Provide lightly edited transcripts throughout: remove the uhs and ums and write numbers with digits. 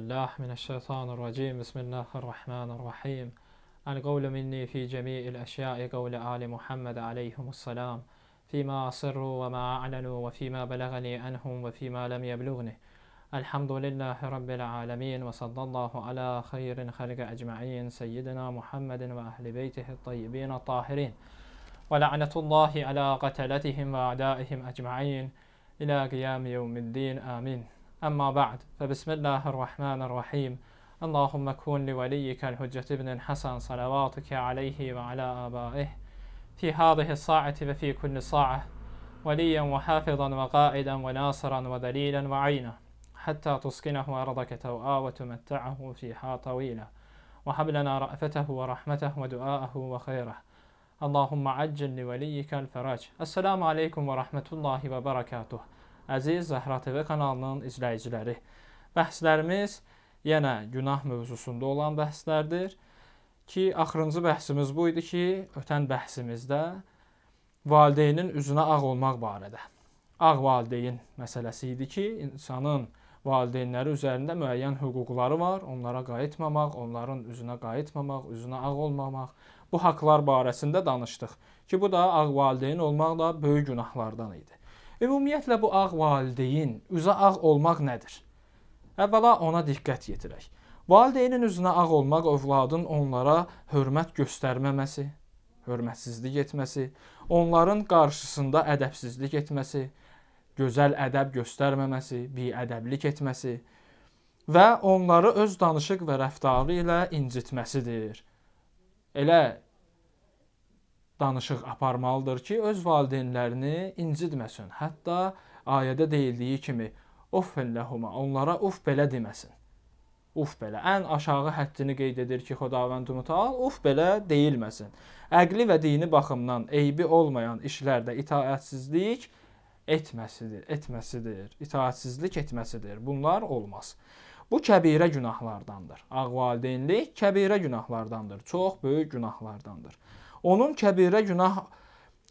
بالله من الشيطان الرجيم بسم الله الرحمن الرحيم القول مني في جميع الأشياء قول آل محمد عليهم السلام فيما أسروا وما أعلنوا وفيما بلغني عنهم وفيما لم يبلغني الحمد لله رب العالمين وصلى الله على خير خلق أجمعين سيدنا محمد وأهل بيته الطيبين الطاهرين ولعنة الله على قتلتهم وأعدائهم أجمعين إلى قيام يوم الدين آمين. أما بعد فبسم الله الرحمن الرحيم اللهم كن لوليك الحجة بن الحسن صلواتك عليه وعلى آبائه في هذه الساعة وفي كل ساعة وليا وحافظا وقائدا وناصرا ودليلا وعينا حتى تسكنه أرضك توآ وتمتعه فيها طويلا وهب لنا رأفته ورحمته ودعاءه وخيره اللهم عجل لوليك الفرج. Esselamu Aleyküm və Rəhmətullahi və Barakatuh. Əziz Zəhra TV kanalının izləyiciləri, bəhslərimiz yenə günah mövzusunda olan bəhslərdir ki, axırıncı bəhsimiz bu idi ki, ötən bəhsimizdə valideynin üzünə ağ olmaq barədə. Ağ valideyn məsələsi idi ki, insanın valideynləri üzərində müəyyən hüquqları var, onlara qayıtmamaq, onların üzünə qayıtmamaq, üzünə ağ olmamaq. Bu haqlar barəsində danışdıq ki, bu da ağ valideyn olmaq da böyük günahlardan idi. Ümumiyyətlə, bu ağ valideyn, üzə ağ olmaq nədir? Əvvəla ona diqqət yetirək. Valideynin üzünə ağ olmaq, övladın onlara hörmət göstərməməsi, hörmətsizlik etməsi, onların qarşısında ədəbsizlik etməsi, gözəl ədəb göstərməməsi, biədəblik etməsi və onları öz danışıq və rəftarı ilə incitməsidir. Elə danışıq aparmalıdır ki, öz valideynlərini incitməsin. Hətta ayədə deyildiyi kimi, uffən ləhuma, onlara uf belə deməsin. Uf belə. Ən aşağı həddini qeyd edir ki, Xudavənd Mütəal uf belə deyilməsin. Əqli və dini baxımdan eybi olmayan işlərdə itaətsizlik etməsidir. İtaətsizlik etməsidir. Bunlar olmaz. Bu kəbirə günahlardandır. Ağ valideynlik kəbirə günahlardandır. Çox böyük günahlardandır. Onun kəbirə günah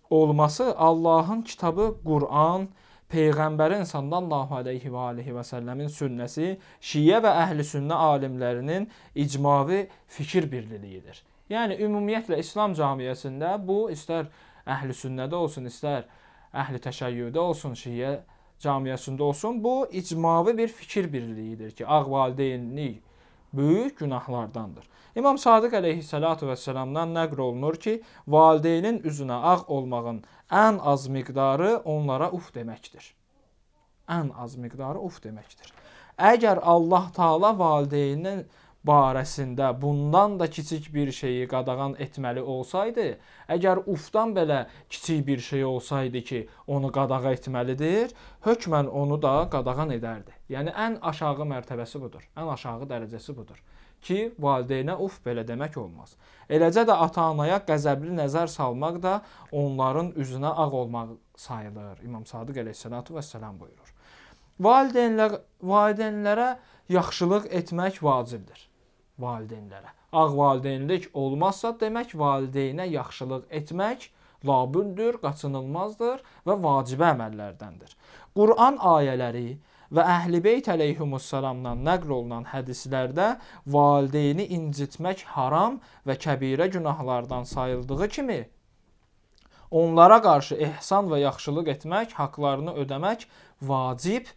olması Allahın kitabı Quran, Peyğəmbərin sallallahu aleyhi və aleyhi və səlləmin sünnəsi, şiə və əhl-i sünnə alimlərinin icmavi fikir birliyidir. Yəni, ümumiyyətlə, İslam camiyyəsində bu, istər əhl-i sünnədə olsun, istər əhl-i təşəyyüdə olsun, şiə camiyyəsində olsun, bu icmavi bir fikir birliyidir ki, ağ valideynlik böyük günahlardandır. İmam Sadiq əleyhissalatu vəssalamdan nəql olunur ki, valideynin üzünə ağ olmağın ən az miqdarı onlara uf deməkdir. Ən az miqdarı uf deməkdir. Əgər Allah Taala valideynin barəsində bundan da kiçik bir şeyi qadağan etməli olsaydı, əgər ufdan belə kiçik bir şey olsaydı ki, onu qadağa etməlidir, hökmən onu da qadağan edərdi. Yəni, ən aşağı mərtəbəsi budur, ən aşağı dərəcəsi budur ki, valideynə uf belə demək olmaz. Eləcə də ata-anaya qəzəbli nəzər salmaq da onların üzünə ağ olmaq sayılır. İmam Sadiq əleyhissalatu vəssalam buyurur. Valideynlərə yaxşılıq etmək vacibdir. Valideynlərə. Ağ valideynlik olmazsa demək valideynə yaxşılıq etmək labüddür, qaçınılmazdır və vacibə əməllərdəndir. Quran ayələri və Əhl-i Beyt əleyhimussalamdan nəql olunan hədislərdə valideyni incitmək haram və kəbirə günahlardan sayıldığı kimi, onlara qarşı ehsan və yaxşılıq etmək, haqlarını ödəmək vacib,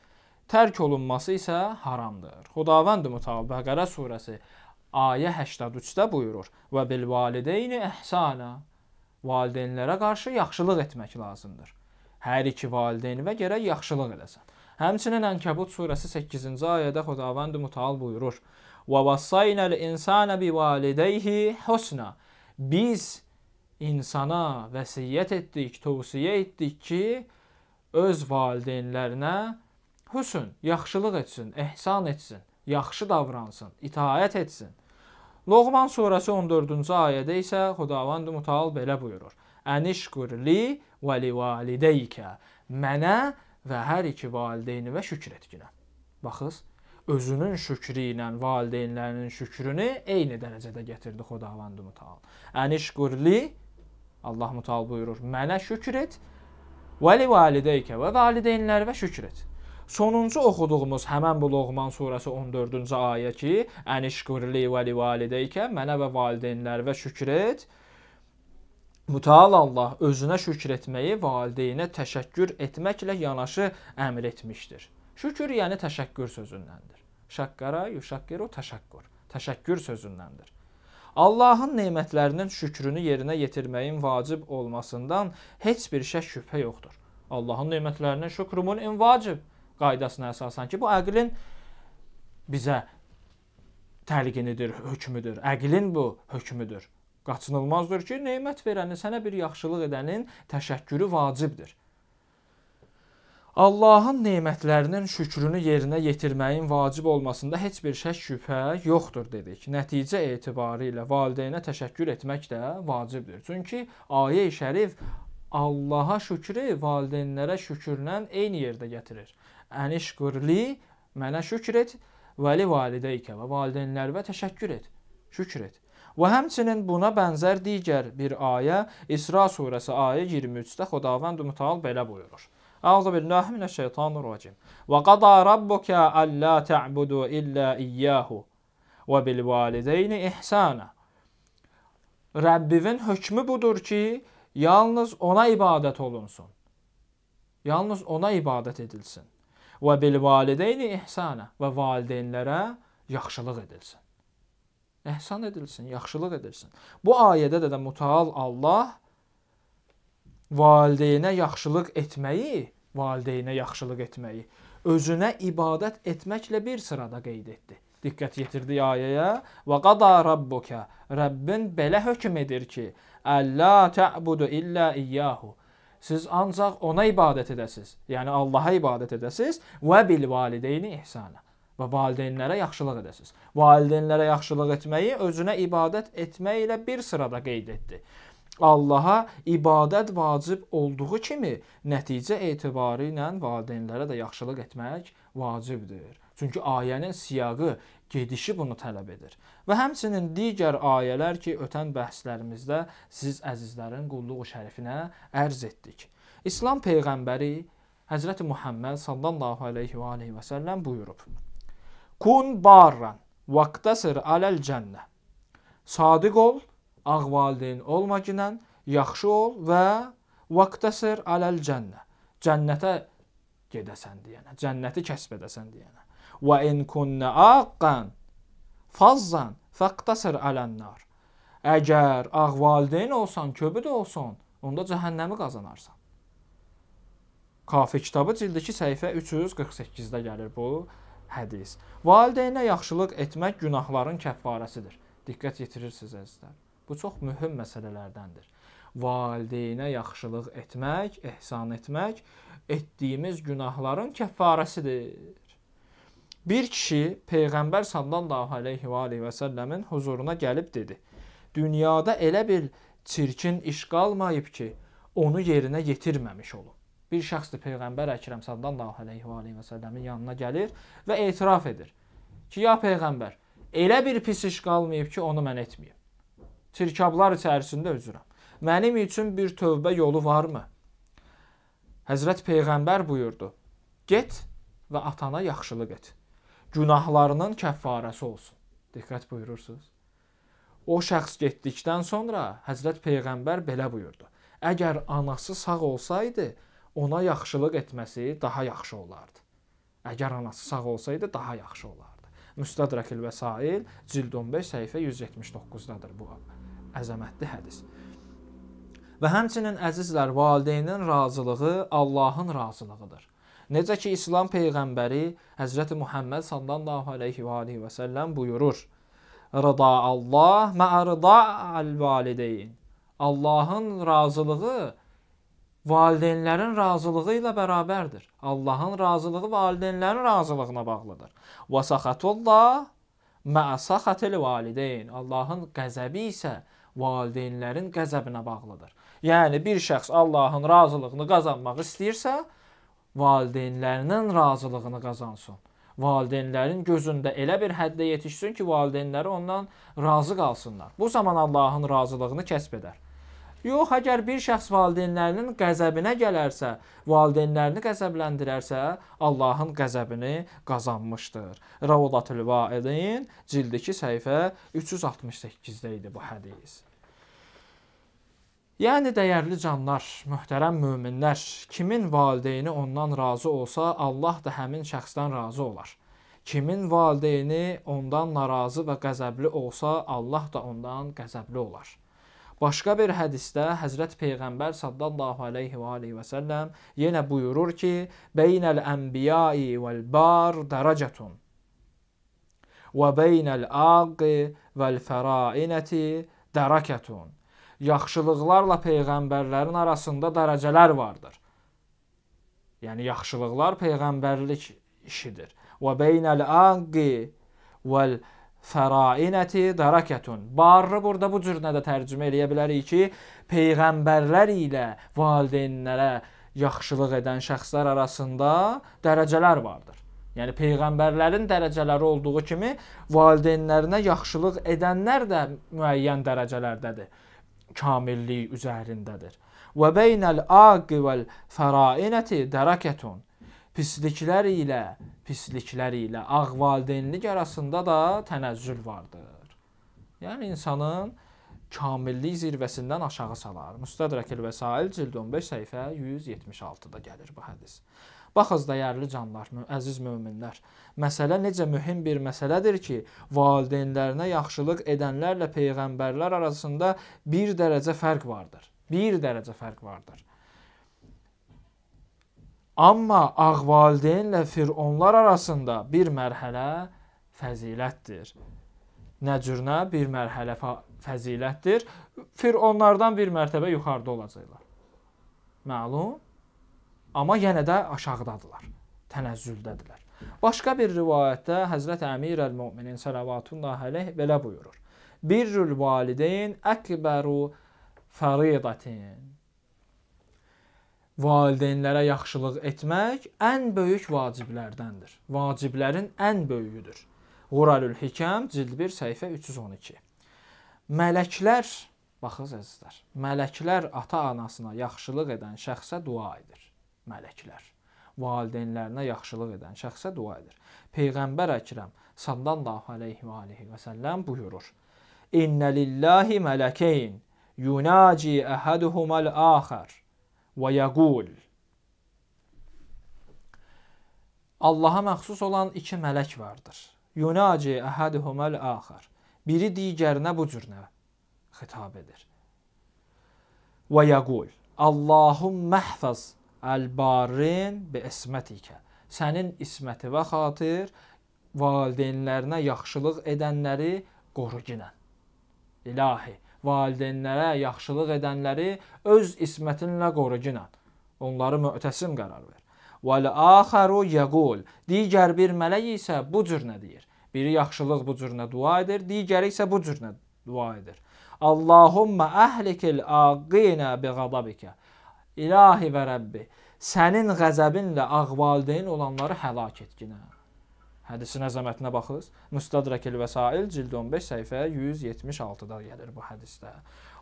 tərk olunması isə haramdır. Xudavənd Mütəal Bəqərə surəsi ayə 83-də buyurur və bil valideyni ehsana, valideynlərə qarşı yaxşılıq etmək lazımdır. Hər iki valideynə gərək yaxşılıq edəsən. Həmçinin Ənkəbut surəsi 8-ci ayədə Xudavənd Mütəal buyurur və vassaynəl insana bi valideyhi husna, biz insana vəsiyyət etdik, tövsiyə etdik ki, öz valideynlərinə hüsn, yaxşılıq etsin, ehsan etsin, yaxşı davransın, itaət etsin. Loğman surəsi 14-cü ayədə isə Xudavənd Mütəal belə buyurur. Ənişqurli və li valideykə, mənə və hər iki valideynivə şükür etginə. Baxız, özünün şükrü ilə valideynlərinin şükrünü eyni dərəcədə gətirdi Xudavənd Mütəal. Ənişqurli, Allah Mütəal buyurur, mənə şükür et, və li valideykə və valideynlərivə şükür et. Sonuncu oxuduğumuz həmən bu Loğman surəsi 14-cü ayə ki, Ənişqurli və li valideykə, mənə və valideynlərə şükür et. Mütəal Allah özünə şükür etməyi valideynə təşəkkür etməklə yanaşı əmr etmişdir. Şükür yəni təşəkkür sözündəndir. Şəkkara yuşakkiru təşəkkür. Təşəkkür sözündəndir. Allahın nemətlərinin şükrünü yerinə yetirməyin vacib olmasından heç bir şək şübhə yoxdur. Allahın nemətlərinin şükrumun ən vacib qaydasına əsasən ki, bu əqlin bizə təlqinidir, hökmüdür. Əqlin bu hökmüdür. Qaçınılmazdır ki, nemət verənin, sənə bir yaxşılıq edənin təşəkkürü vacibdir. Allahın nemətlərinin şükrünü yerinə yetirməyin vacib olmasında heç bir şək şübhə yoxdur dedik. Nəticə etibarilə valideynə təşəkkür etmək də vacibdir. Çünki ayə-i şərif Allaha şükrü valideynlərə şükrlə eyni yerdə gətirir. Ənişqurli, mənə şükür et, və li valideykə və valideynlərə təşəkkür et, şükür et. Və həmçinin buna bənzər digər bir ayə İsra surəsi ayə 23-də Xudavənd Mütəal belə buyurur. Əuzu billahi minəşşeytanirracim. Və qada rabbuka alla ta'budu illa iyyahu və bil valideyni ihsana. Rəbbivin hökmü budur ki, yalnız ona ibadət olunsun. Yalnız ona ibadət edilsin. Və bil valideyni ihsana və valideynlərə yaxşılıq edilsin. İhsan edilsin, yaxşılıq edilsin. Bu ayədə də Mütəal Allah valideynə yaxşılıq etməyi, özünə ibadət etməklə bir sırada qeyd etdi. Diqqət yetirdi ayəyə. Və qada rabbuka, Rəbbin belə hökm edir ki, Əllə tə'budu illə iyyahu. Siz ancaq ona ibadət edəsiz, yəni Allaha ibadət edəsiz və bil valideyni ihsana. Və valideynlərə yaxşılıq edəsiz. Valideynlərə yaxşılıq etməyi özünə ibadət etməklə bir sırada qeyd etdi. Allaha ibadət vacib olduğu kimi nəticə etibarı ilə valideynlərə də yaxşılıq etmək vacibdir. Çünki ayənin siyaqı, gedişi bunu tələb edir. Və həmçinin digər ayələr ki, ötən bəhslərimizdə siz əzizlərin qulluğu şərifinə ərz etdik. İslam Peyğəmbəri Həzrəti Muhammed sallallahu aleyhi və aleyhi və səlləm buyurub. Kun barran vaqtasır aləl cənnə. Sadiq ol, ağ valideyn olmaginən, yaxşı ol və vaqtasır aləl cənnə. Cənnətə gedəsən deyənə, cənnəti kəsb edəsən deyənə. Və in kunnə aqqan fazzan faqtasır alənnar. Əgər ağ valideyn olsan, köbü də olsan, onda cəhənnəmi qazanarsan. Kafi kitabı cildi 2 səhifə 348-də gəlir bu hədis. Valideynə yaxşılıq etmək günahların kəffarəsidir. Diqqət yetirirsiniz əzizlər. Bu çox mühüm məsələlərdəndir. Valideynə yaxşılıq etmək, ehsan etmək etdiyimiz günahların kəffarəsidir. Bir kişi Peyğəmbər sallallahu aleyhi və aleyhi və səlləmin huzuruna gəlib dedi. Dünyada elə bir çirkin iş qalmayıb ki, onu yerinə yetirməmiş olub. Bir şəxsdir Peyğəmbər Əkrəm sallallahu aleyhi və aleyhi və səlləmin yanına gəlir və etiraf edir ki, ya Peyğəmbər, elə bir pis iş qalmayıb ki, onu mən etməyim. Çirkablar içərisində üzürəm. Mənim üçün bir tövbə yolu varmı? Həzrət Peyğəmbər buyurdu, get və atana yaxşılıq et. Günahlarının kəffarəsi olsun. Diqqət buyurursunuz. O şəxs getdikdən sonra Həzrət Peyğəmbər belə buyurdu. Əgər anası sağ olsaydı, ona yaxşılıq etməsi daha yaxşı olardı. Əgər anası sağ olsaydı, daha yaxşı olardı. Müstədrəkil Vəsail, cild 15, səhifə 179-dadır bu əzəmətli hədis. Və həmçinin əzizlər, valideynin razılığı Allahın razılığıdır. Necə ki, İslam Peyğəmbəri Həzrəti Muhammed sallallahu aleyhi və aleyhi və səlləm buyurur. Rıda Allah mə'rıda əl-valideyn. Allahın razılığı valideynlərin razılığı ilə bərabərdir. Allahın razılığı valideynlərin razılığına bağlıdır. Və saxatullah mə'ə saxatil valideyn. Allahın qəzəbi isə valideynlərin qəzəbinə bağlıdır. Yəni, bir şəxs Allahın razılığını qazanmaq istəyirsə, valideynlərinin razılığını qazansın. Valideynlərin gözündə elə bir həddə yetişsin ki, valideynləri ondan razı qalsınlar. Bu zaman Allahın razılığını kəsb edər. Yox, əgər bir şəxs valideynlərinin qəzəbinə gələrsə, valideynlərini qəzəbləndirərsə, Allahın qəzəbini qazanmışdır. Ravdatül Vaidin cildi 2 səhifə 368-də idi bu hədis. Yəni, dəyərli canlar, möhtərəm möminlər, kimin valideyni ondan razı olsa, Allah da həmin şəxsdən razı olar. Kimin valideyni ondan narazı və qəzəbli olsa, Allah da ondan qəzəbli olar. Başqa bir hədisdə Həzrət Peyğəmbər sallallahu aleyhi və aleyhi və səlləm yenə buyurur ki, Beynəl ənbiyai vəl-bar dərəcətun və beynəl aqi vəl-fərainəti dərəkətun. Yaxşılıqlarla Peyğəmbərlərin arasında dərəcələr vardır. Yəni, yaxşılıqlar Peyğəmbərlik işidir. Və beynəl aqi vəl-fərainəti fərainəti dərəkətun. Barı burada bu cür də tərcümə eləyə bilərik ki, Peyğəmbərlər ilə valideynlərə yaxşılıq edən şəxslər arasında dərəcələr vardır. Yəni, Peyğəmbərlərin dərəcələri olduğu kimi, valideynlərinə yaxşılıq edənlər də müəyyən dərəcələrdədir. Kamillik üzərindədir. Və beynəl aqi vəl fərainəti dərəkətun. Pisliklər ilə ağ valideynlik arasında da tənəzzül vardır. Yəni, insanın kamillik zirvəsindən aşağı salar. Müstədrəkül Vəsail cild 15 səhifə 176-da gəlir bu hədis. Baxız, dəyərli canlar, əziz möminlər, məsələ necə mühüm bir məsələdir ki, valideynlərinə yaxşılıq edənlərlə Peyğəmbərlər arasında bir dərəcə fərq vardır. Bir dərəcə fərq vardır. Amma ağ valideynlə fironlar arasında bir mərhələ fəzilətdir. Nə cürünə bir mərhələ fəzilətdir? Fironlardan bir mərtəbə yuxarıda olacaqlar. Məlum? Amma yenə də aşağıdadırlar. Tənəzzüldədirlər. Başqa bir rivayətdə Həzrət Əmirəl-Möminin sələvatullah əleyh belə buyurur. Birrül valideyn əkbəru fəridatin. Valideynlərə yaxşılıq etmək ən böyük vaciblərdəndir. Vaciblərin ən böyüyüdür. Quralül Hikəm, cild 1, səhifə 312. Mələklər, baxız əzizlər, mələklər ata-anasına yaxşılıq edən şəxsə dua edir. Mələklər valideynlərinə yaxşılıq edən şəxsə dua edir. Peyğəmbər Əkrəm sallallahu aleyhi və səlləm buyurur. İnnə lillahi mələkeyn yunaci əhəduhuməl axər və yəqul. Allaha məxsus olan 2 mələk vardır. Yunaci əhəduhuməl axər. Biri digərinə bu cürnə xitab edir. Və yəqul. Allahummə hfəz əl-barrin bi ismətikə. Sənin ismətivə xatir valideynlərinə yaxşılıq edənləri qoru ginən. İlahi, valideynlərə yaxşılıq edənləri öz ismətinlə qoru ginən. Onları möhtəsim qərar ver. Vəl-axəru yəqul. Digər bir mələk isə bu cürnə deyir. Biri yaxşılıq bu cürnə dua edir, digəri isə bu cürnə dua edir. Allahummə əhlikil aqinə bi qadabikə. İlahi və Rəbbi, sənin qəzəbinlə ağ valideyn olanları həlak etginə. Hədisin əzəmətinə baxız. Müstədrəkül Vəsail, cild 15, səhifə 176-da gəlir bu hədisdə.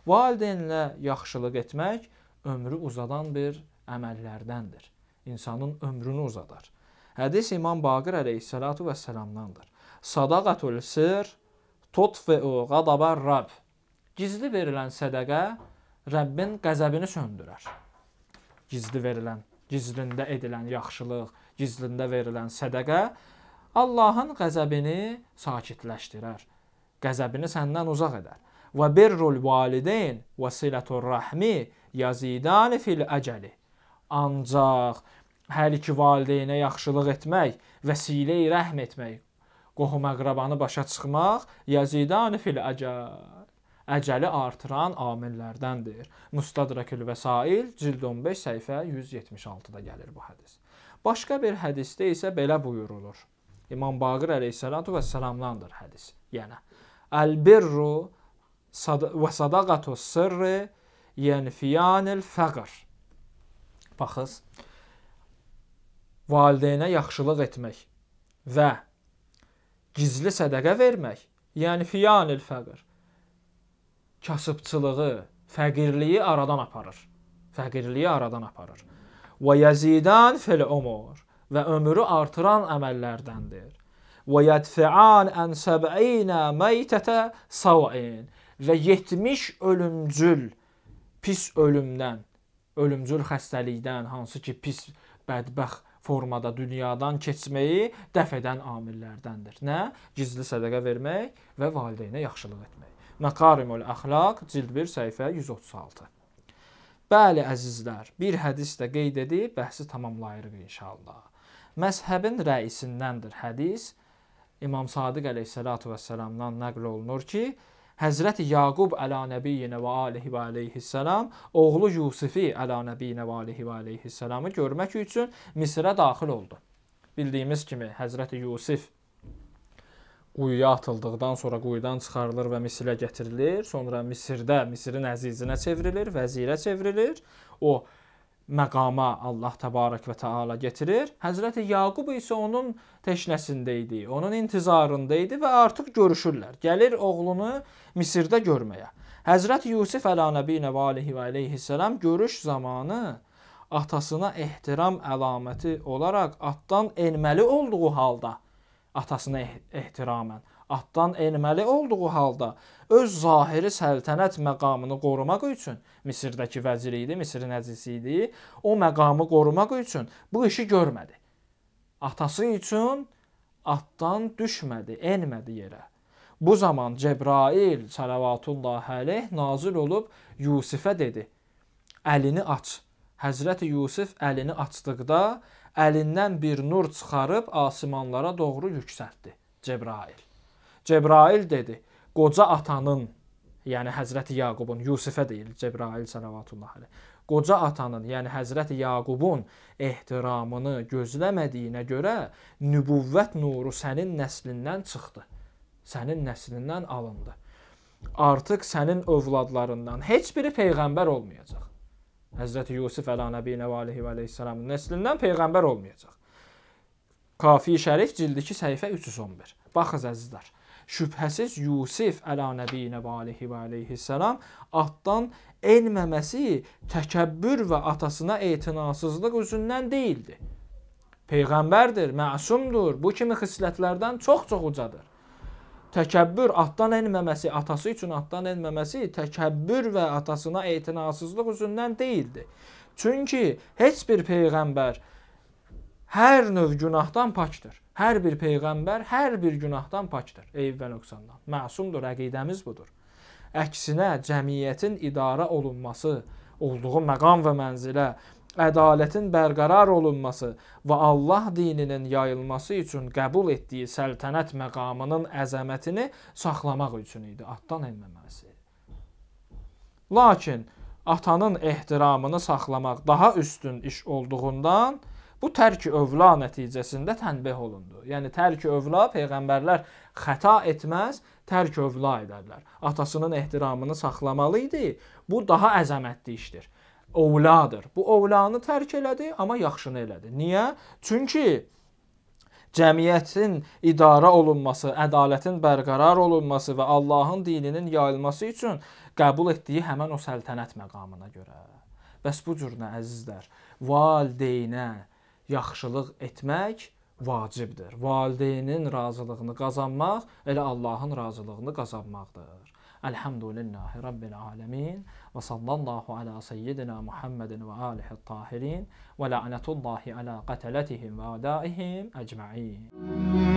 Valideynlə yaxşılıq etmək ömrü uzadan bir əməllərdəndir. İnsanın ömrünü uzadar. Hədis İmam Baqir əleyhissalatu vəssalamdandır. Sadaqatul sir tutfi'u qadabar Rabb. Gizli verilən sədəqə Rəbbin qəzəbini söndürər. Gizli verilən, gizlində edilən yaxşılıq, gizlində verilən sədəqə Allahın qəzəbini sakitləşdirər. Qəzəbini səndən uzaq edər. Və birrul valideyn və silətur rəhmi yazidani fil əcəli. Ancaq hər iki valideynə yaxşılıq etmək, vəsilə-i rəhm etmək, qohum-əqrabanı başa çıxmaq yazidani fil əcəl. Əcəli artıran amillərdəndir. Müstədrəkül Vəsail, cild 15, səhifə 176-da gəlir bu hədis. Başqa bir hədisdə isə belə buyurulur. İmam Baqir əleyhissalatu vəssalamdandır hədis. Yəni, əl-birru və sadaqatu sirri yenfiyanil fəqr. Baxız, valideynə yaxşılıq etmək və gizli sədəqə vermək, yenfiyanil fəqr. Kasıbçılığı, Fəqirliyi aradan aparır. Fəqirliyi aradan aparır. Və yezidan fil umur və ömrü artıran əməllərdəndir. Və yedfi'an an 70 meytətə sav'in və 70 ölümcül pis ölümdən, ölümcül xəstəlikdən, hansı ki pis bədbəxt formada dünyadan keçməyi dəf edən amillərdəndir. Nə? Gizli sədaqə vermək və valideynə yaxşılıq etmək. Məqarimul Əxlaq, cild 1, səhifə 136. Bəli, əzizlər, bir hədis də qeyd edib, bəhsi tamamlayırıq inşallah. Məzhəbin rəisindəndir hədis. İmam Sadiq əleyhissalatu vəssalamdan nəql olunur ki, Həzrəti Yaqub əla nəbiyyinə və alihi və aleyhissalam oğlu Yusifi əla nəbiyyinə və alihi və aleyhissalamı görmək üçün Misrə daxil oldu. Bildiyimiz kimi Həzrəti Yusif quyuya atıldıqdan sonra quyudan çıxarılır və Misrə gətirilir. Sonra Misirdə, Misirin əzizinə çevrilir, vəzirə çevrilir. O məqama Allah təbarək və təala getirir. Həzrəti Yaqub isə onun təşnəsində idi, onun intizarında idi və artıq görüşürlər. Gəlir oğlunu Misirdə görməyə. Həzrəti Yusif əla nəbiyyinə və alihi və aleyhissalam görüş zamanı atasına ehtiram əlaməti olaraq atdan enməli olduğu halda, atasına ehtiramən, atdan enməli olduğu halda öz zahiri səltənət məqamını qorumaq üçün, Misirdəki vəzir idi, Misirin əzisi idi, o məqamı qorumaq üçün bu işi görmədi. Atası üçün atdan düşmədi, enmədi yerə. Bu zaman Cəbrail salavatullahi aleyh nazil olub Yusifə dedi, əlini aç. Həzrəti Yusif əlini açdıqda əlindən bir nur çıxarıb asimanlara doğru yüksəltdi Cəbrail. Cəbrail dedi, qoca atanın, yəni Həzrəti Yaqubun, Yusifə deyil Cəbrail salavatullahi aleyh, qoca atanın, yəni Həzrəti Yaqubun ehtiramını gözləmədiyinə görə nübüvvət nuru sənin nəslindən çıxdı, sənin nəslindən alındı. Artıq sənin övladlarından heç biri peyğəmbər olmayacaq. Həzrəti Yusif əla nəbiyyinə və alihi və aleyhissalamın nəslindən peyğəmbər olmayacaq. Kafi Şərif cildi 2 səhifə 311. Baxız əzizlər, şübhəsiz Yusif əla nəbiyyinə və alihi və aleyhissalam atdan enməməsi təkəbbür və atasına etinasızlıq üzündən deyildi. Peyğəmbərdir, məsumdur, bu kimi xislətlərdən çox-çox ucadır. Təkəbbür, atdan enməməsi, atası üçün atdan enməməsi təkəbbür və atasına etinasızlıq üzündən deyildi. Çünki heç bir peyğəmbər hər növ günahdan pakdır. Hər bir peyğəmbər hər bir günahdan pakdır, eyb və nöqsandan. Məsumdur, əqidəmiz budur. Əksinə, cəmiyyətin idarə olunması, olduğu məqam və mənzilə, ədalətin bərqərar olunması və Allah dininin yayılması üçün qəbul etdiyi səltənət məqamının əzəmətini saxlamaq üçün idi, atdan enməməsi. Lakin atanın ehtiramını saxlamaq daha üstün iş olduğundan bu tərk-i övla nəticəsində tənbih olundu. Yəni tərk-i övla, peyğəmbərlər xəta etməz, tərk-i övla edərlər. Atasının ehtiramını saxlamalı idi, bu daha əzəmətli işdir. Ovladır. Bu ovlanı tərk elədi, amma yaxşını elədi. Niyə? Çünki cəmiyyətin idarə olunması, ədalətin bərqərar olunması və Allahın dininin yayılması üçün qəbul etdiyi həmən o səltənət məqamına görə. Bəs bu cür nə əzizlər? Valideynə yaxşılıq etmək vacibdir. Valideynin razılığını qazanmaq elə Allahın razılığını qazanmaqdır. Elhamdülillahi Rabbil alemin və sallallahu ala seyyidina Muhammedin və alihi tahirin və la'netullahi ala qateletihim və adaihim ecma'in.